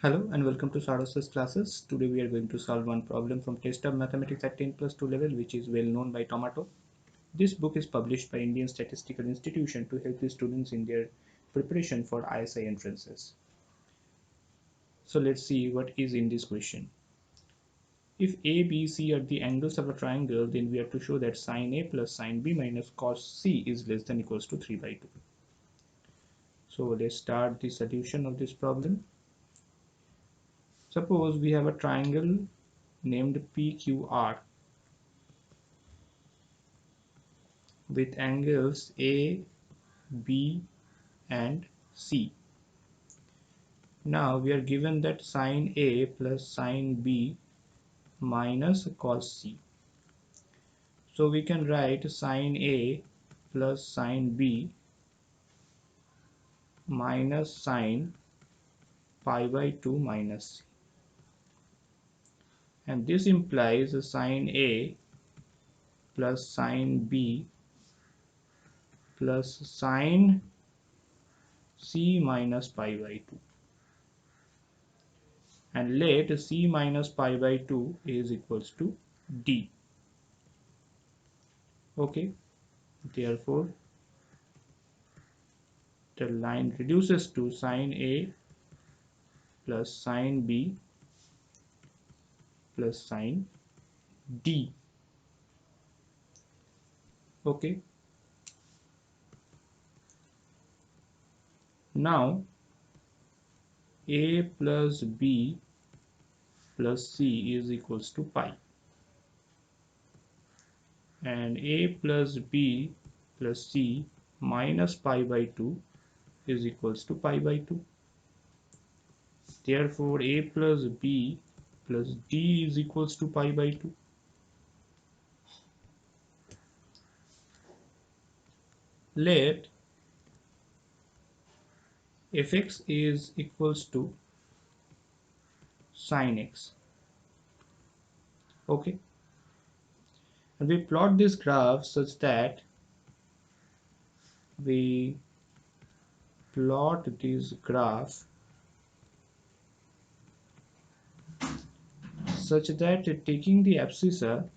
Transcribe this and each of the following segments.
Hello and welcome to Saras's classes. Today we are going to solve one problem from Test of Mathematics at 10+2 level, which is well known by Tomato. This book is published by Indian Statistical Institute to help the students in their preparation for I.S.I entrances. So let's see what is in this question. If A, B, C are the angles of a triangle, then we have to show that sin A plus sin B minus cos C is less than equals to 3/2. So let's start the solution of this problem. Suppose we have a triangle named PQR with angles A, B and C. Now we are given that sin A plus sin B minus cos C. So we can write sin A plus sin B minus sin pi/2 minus C. And this implies sin A plus sin B plus sin C minus pi/2. And let C minus pi/2 is equals to D. Okay, therefore the line reduces to sin A plus sin B plus sin D. Okay, now A plus B plus C is equals to pi, and A plus B plus C minus pi/2 is equals to pi/2. Therefore A plus B plus D is equals to pi/2. Let fx is equals to sin x. Okay, and we plot this graph such that we plot this graph such that taking the abscissa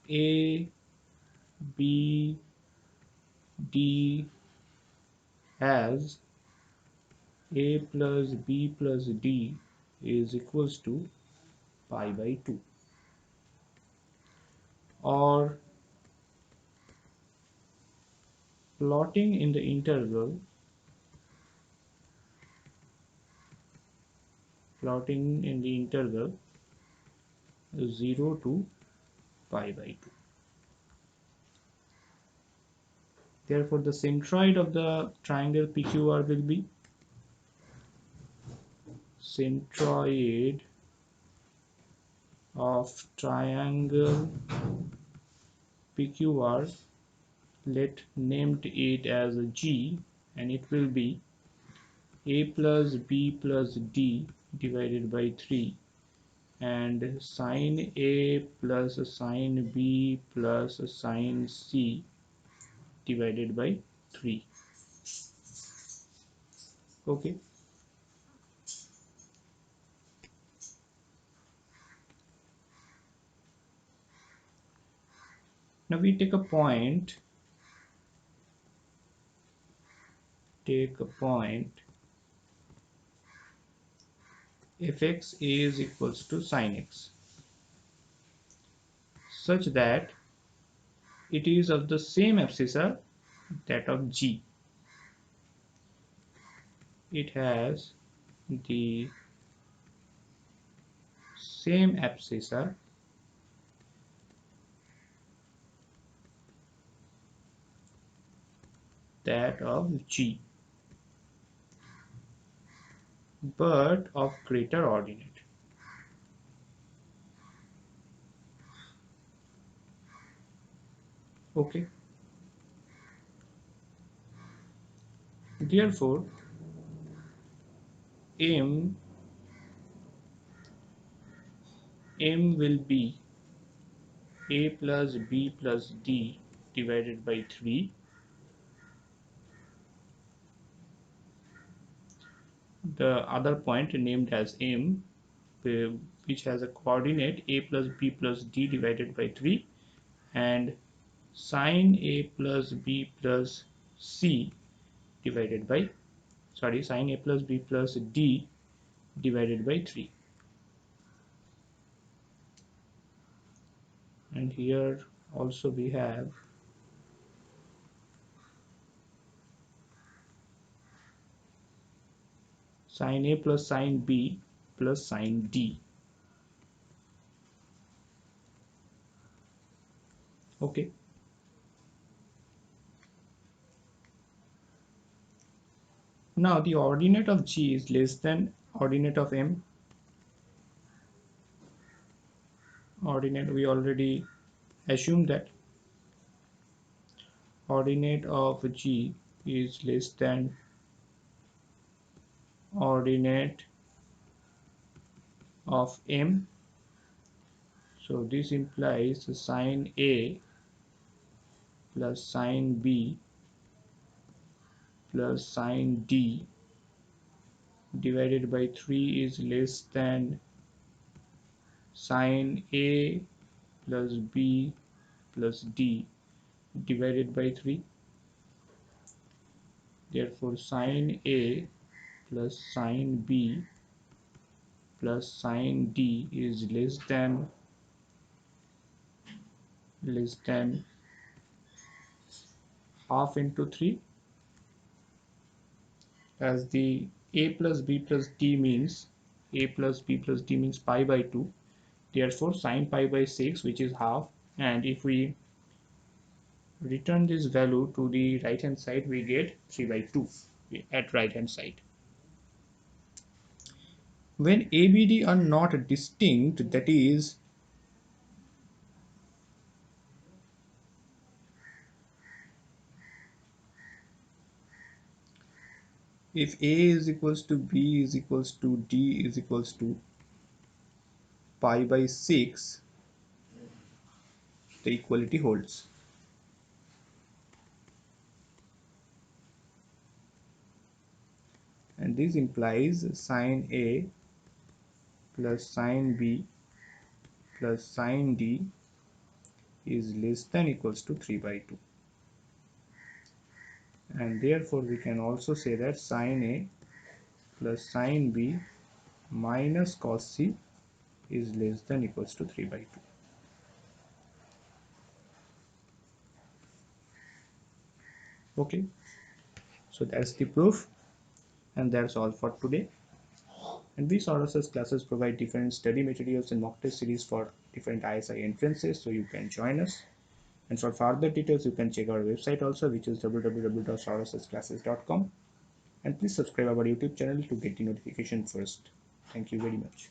A, B, D has A plus B plus D is equals to pi/2, or plotting in the interval 0 to pi/2. Therefore the centroid of the triangle PQR will be centroid of triangle PQR, let named it as G, and it will be A plus B plus D divided by 3, and sin A plus sin B plus sin C divided by 3. Okay, now we take a point fx is equals to sin x, such that it is of the same abscissa, that of G. It has the same abscissa that of G, but of greater ordinate. Okay, therefore m will be a plus b plus d divided by 3. The other point named as m, which has a coordinate a plus b plus d divided by 3, and sine a plus b plus c divided by, sine a plus b plus d divided by 3. And here also we have sine a plus sine b plus sine d. Okay. Now the ordinate of G is less than ordinate of M. Ordinate, we already assumed that ordinate of G is less than ordinate of M. So this implies sine A plus sine B plus sine D divided by 3 is less than sine A plus B plus D divided by 3. Therefore sine A plus sine B plus sine D is less than half into 3, as the a plus b plus d means pi by 2. Therefore sine pi by 6, which is half, and if we return this value to the right hand side, we get 3 by 2 at right hand side. When ABD are not distinct, that is, if A is equals to B is equals to D is equals to pi by 6, the equality holds. And this implies sine A plus sine B plus sine D is less than equals to 3 by 2. And therefore we can also say that sine A plus sine B minus cos C is less than equals to 3 by 2. Okay, so that's the proof, and that's all for today. And we Soros's classes provide different study materials and mock test series for different I.S.I entrances, so you can join us. And for further details, you can check our website also, which is www.sorosclasses.com. And please subscribe our YouTube channel to get the notification first. Thank you very much.